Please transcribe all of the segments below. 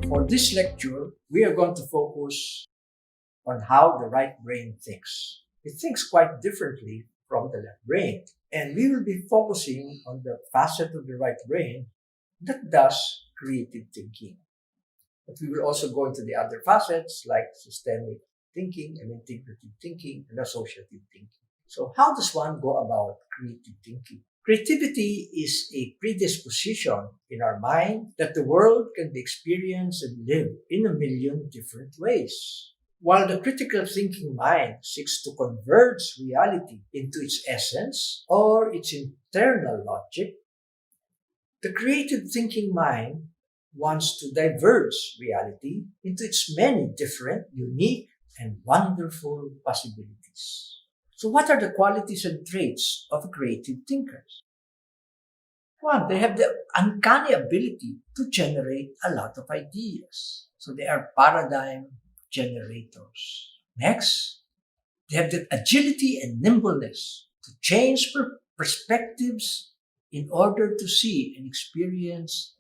For this lecture, we are going to focus on how the right brain thinks. It thinks quite differently from the left brain. And we will be focusing on the facet of the right brain that does creative thinking. But we will also go into the other facets like systemic thinking and integrative thinking and associative thinking. So how does one go about creative thinking? Creativity is a predisposition in our mind that the world can be experienced and lived in a million different ways. While the critical thinking mind seeks to converge reality into its essence or its internal logic, the creative thinking mind wants to diverge reality into its many different, unique, and wonderful possibilities. So what are the qualities and traits of a creative thinker? One, they have the uncanny ability to generate a lot of ideas. So they are paradigm generators. Next, they have the agility and nimbleness to change perspectives in order to see and experience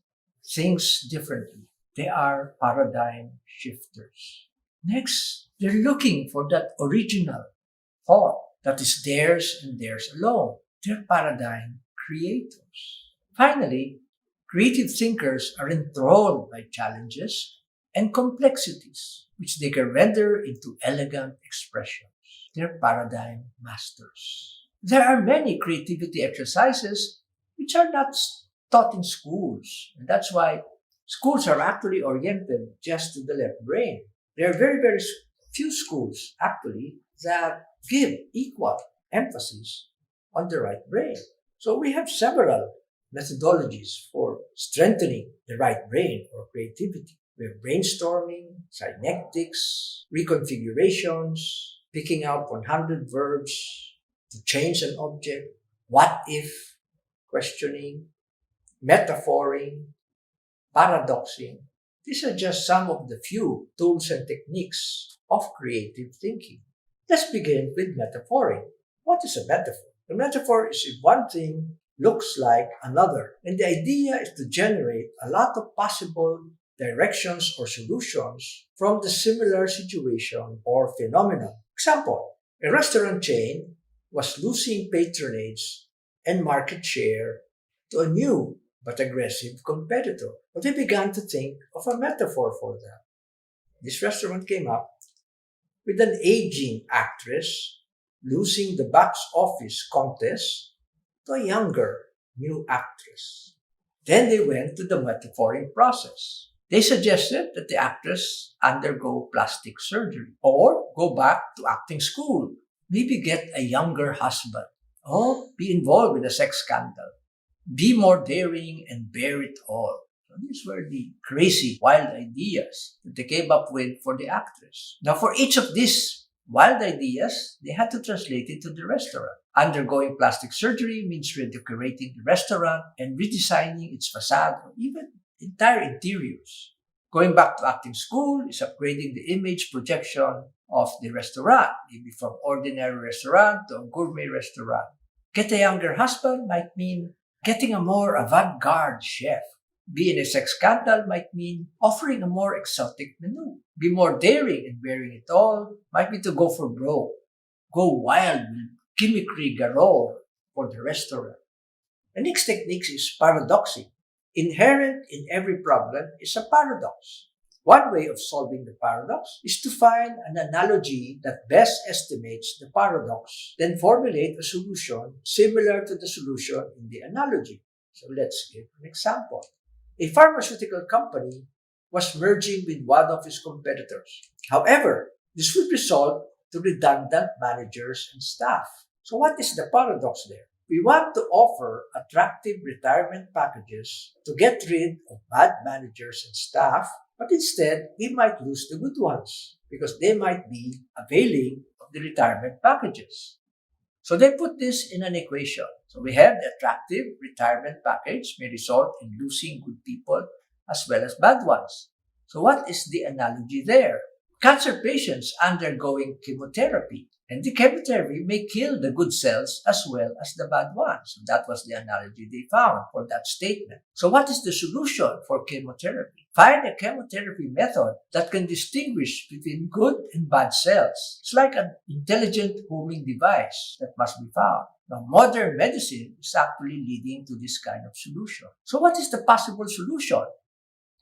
things differently. They are paradigm shifters. Next, they're looking for that original thought that is theirs and theirs alone. They're paradigm creators. Finally, creative thinkers are enthralled by challenges and complexities, which they can render into elegant expressions. They're paradigm masters. There are many creativity exercises which are not taught in schools, and that's why schools are actually oriented just to the left brain. There are very few schools actually that give equal emphasis on the right brain. So we have several methodologies for strengthening the right brain or creativity. We have brainstorming, synectics, reconfigurations, picking out 100 verbs to change an object, what if, questioning, metaphoring, paradoxing. These are just some of the few tools and techniques of creative thinking. Let's begin with metaphoring. What is a metaphor? A metaphor is if one thing looks like another, and the idea is to generate a lot of possible directions or solutions from the similar situation or phenomenon. Example, a restaurant chain was losing patronage and market share to a new but aggressive competitor. But they began to think of a metaphor for that. This restaurant came up with an aging actress losing the box office contest to a younger new actress. Then they went to the metaphoring process. They suggested that the actress undergo plastic surgery or go back to acting school, maybe get a younger husband, or be involved with a sex scandal. Be more daring and bear it all. So these were the crazy, wild ideas that they came up with for the actress. Now, for each of these wild ideas, they had to translate it to the restaurant. Undergoing plastic surgery means redecorating the restaurant and redesigning its facade or even entire interiors. Going back to acting school is upgrading the image projection of the restaurant, maybe from ordinary restaurant to a gourmet restaurant. Get a younger husband might mean getting a more avant-garde chef. Be in a sex scandal might mean offering a more exotic menu. Be more daring and bearing it all might be to go for broke. Go wild with gimmickry galore for the restaurant. The next technique is paradoxing. Inherent in every problem is a paradox. One way of solving the paradox is to find an analogy that best estimates the paradox, then formulate a solution similar to the solution in the analogy. So let's give an example. A pharmaceutical company was merging with one of its competitors. However, this would result to redundant managers and staff. So what is the paradox there? We want to offer attractive retirement packages to get rid of bad managers and staff, but instead, we might lose the good ones because they might be availing of the retirement packages. So they put this in an equation. So we have the attractive retirement package may result in losing good people as well as bad ones. So what is the analogy there? Cancer patients undergoing chemotherapy And the chemotherapy may kill the good cells as well as the bad ones. So that was the analogy they found for that statement. So what is the solution for chemotherapy? Find a chemotherapy method that can distinguish between good and bad cells. It's like an intelligent homing device that must be found. Now, modern medicine is actually leading to this kind of solution. So what is the possible solution?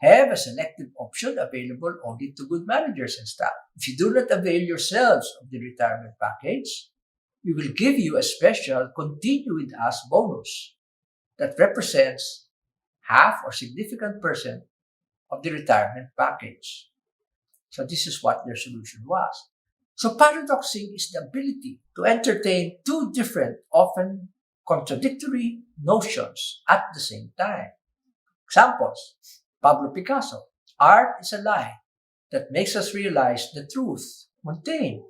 Have a selective option available only to good managers and staff. If you do not avail yourselves of the retirement package, we will give you a special continue with us bonus that represents half or significant percent of the retirement package. So this is what their solution was. So paradoxing is the ability to entertain two different, often contradictory notions at the same time. Examples: Pablo Picasso. Art is a lie that makes us realize the truth. Montaigne.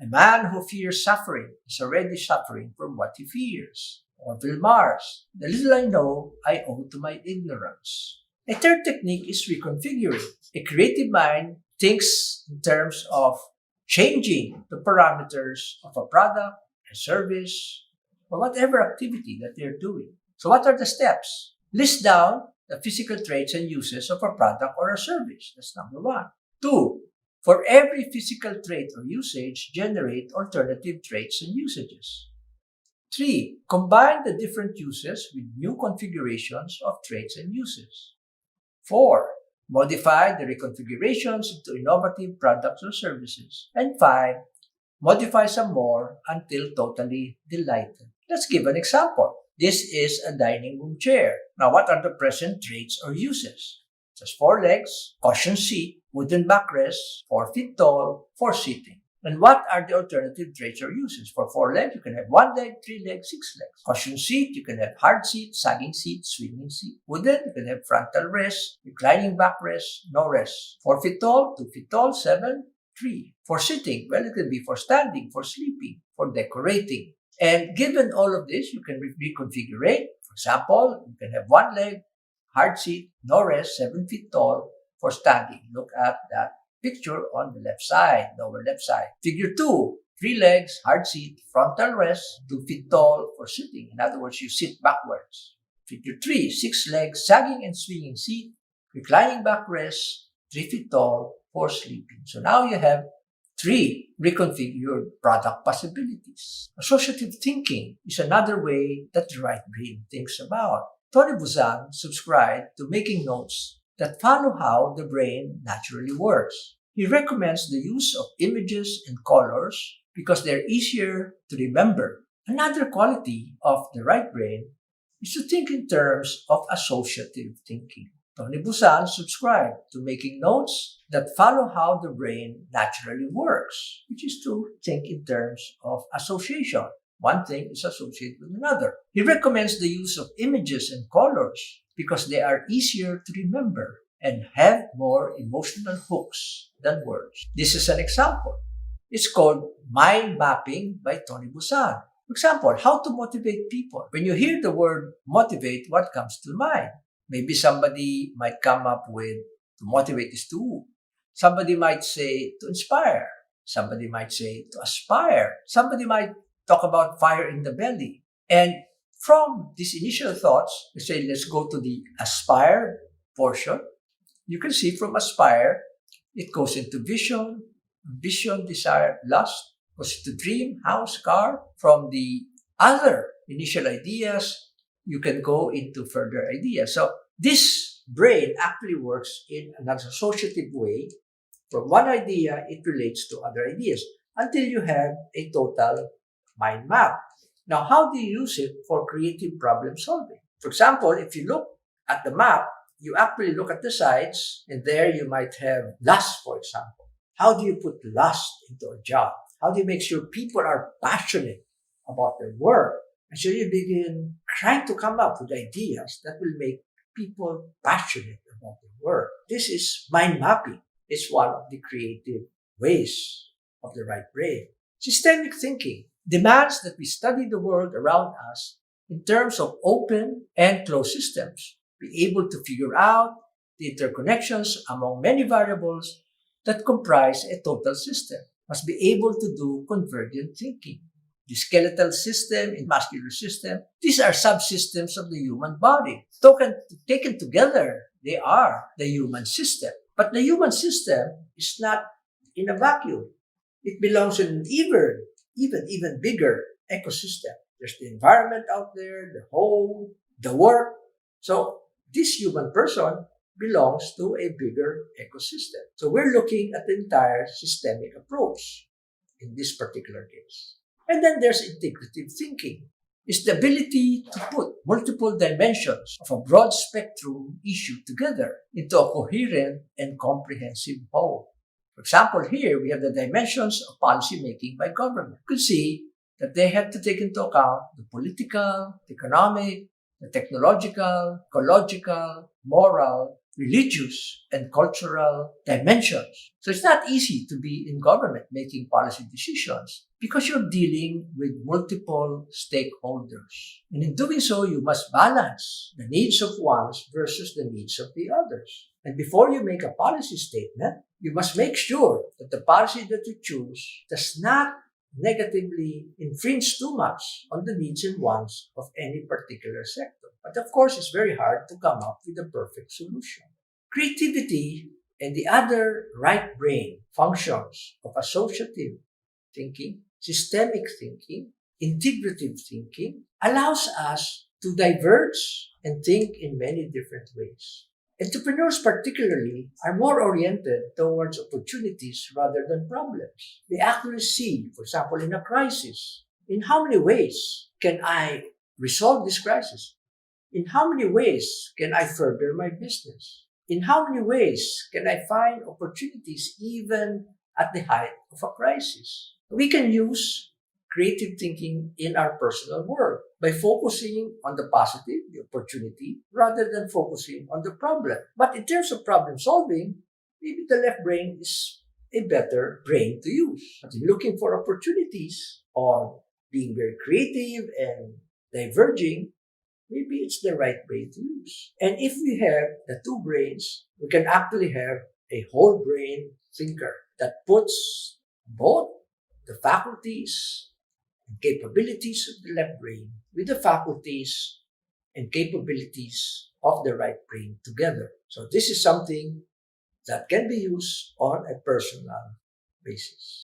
A man who fears suffering is already suffering from what he fears. Orville Mars. The little I know, I owe to my ignorance. A third technique is reconfiguring. A creative mind thinks in terms of changing the parameters of a product, a service, or whatever activity that they're doing. So what are the steps? List down the physical traits and uses of a product or a service. That's number one. Two, for every physical trait or usage, generate alternative traits and usages. Three, combine the different uses with new configurations of traits and uses. Four, modify the reconfigurations into innovative products or services. And five, modify some more until totally delighted. Let's give an example. This is a dining room chair. Now, what are the present traits or uses? It has 4 legs, cushion seat, wooden backrest, 4 feet tall, for sitting. And what are the alternative traits or uses? For 4 legs, you can have 1 leg, 3 legs, 6 legs. Cushion seat, you can have hard seat, sagging seat, swinging seat. Wooden, you can have frontal rest, reclining backrest, no rest. 4 feet tall, 2 feet tall, 7, 3. For sitting, well, it can be for standing, for sleeping, for decorating. And given all of this, you can reconfigure. For example, you can have 1 leg, hard seat, no rest, 7 feet tall, for standing. Look at that picture on the left side, lower left side. Figure 2, 3 legs, hard seat, frontal rest, 2 feet tall, for sitting. In other words, you sit backwards. Figure 3, 6 legs, sagging and swinging seat, reclining backrest, 3 feet tall, for sleeping. So now you have 3 reconfigured product possibilities. Associative thinking is another way that the right brain thinks about. Tony Buzan subscribed to making notes that follow how the brain naturally works. He recommends the use of images and colors because they're easier to remember. Another quality of the right brain is to think in terms of associative thinking. Tony Buzan subscribed to making notes that follow how the brain naturally works, which is to think in terms of association. One thing is associated with another. He recommends the use of images and colors because they are easier to remember and have more emotional hooks than words. This is an example. It's called mind mapping by Tony Buzan. For example, how to motivate people. When you hear the word motivate, what comes to mind? Maybe somebody might come up with to motivate is to. Somebody might say to inspire. Somebody might say to aspire. Somebody might talk about fire in the belly. And from these initial thoughts, we say let's go to the aspire portion. You can see from aspire, it goes into vision, desire, lust, goes to dream, house, car. From the other initial ideas, you can go into further ideas. So this brain actually works in an associative way. From one idea, it relates to other ideas until you have a total mind map. Now, how do you use it for creative problem solving? For example, if you look at the map, you actually look at the sides, and there you might have lust, for example. How do you put lust into a job? How do you make sure people are passionate about their work? And so you begin trying to come up with ideas that will make people passionate about their work. This is mind mapping. It's one of the creative ways of the right brain. Systemic thinking demands that we study the world around us in terms of open and closed systems, be able to figure out the interconnections among many variables that comprise a total system. must be able to do convergent thinking. The skeletal system and muscular system, these are subsystems of the human body. Taken together, they are the human system. But the human system is not in a vacuum. It belongs in an even bigger ecosystem. There's the environment out there, the home, the work. So this human person belongs to a bigger ecosystem. So we're looking at the entire systemic approach in this particular case. And then there's integrative thinking. It's the ability to put multiple dimensions of a broad spectrum issue together into a coherent and comprehensive whole. For example, here we have the dimensions of policy making by government. You could see that they have to take into account the political, the economic, the technological, ecological, moral, religious, and cultural dimensions. So it's not easy to be in government making policy decisions because you're dealing with multiple stakeholders. And in doing so, you must balance the needs of one versus the needs of the others. And before you make a policy statement, you must make sure that the policy that you choose does not negatively infringe too much on the needs and wants of any particular sector. But of course, it's very hard to come up with a perfect solution. Creativity and the other right brain functions of associative thinking, systemic thinking, integrative thinking allows us to diverge and think in many different ways. Entrepreneurs, particularly, are more oriented towards opportunities rather than problems. They actually see, for example, in a crisis, in how many ways can I resolve this crisis? In how many ways can I further my business? In how many ways can I find opportunities even at the height of a crisis? We can use creative thinking in our personal world by focusing on the positive, the opportunity, rather than focusing on the problem. But in terms of problem solving, maybe the left brain is a better brain to use. But in looking for opportunities or being very creative and diverging, maybe it's the right brain to use. And if we have the two brains, we can actually have a whole brain thinker that puts both the faculties and capabilities of the left brain with the faculties and capabilities of the right brain together. So this is something that can be used on a personal basis.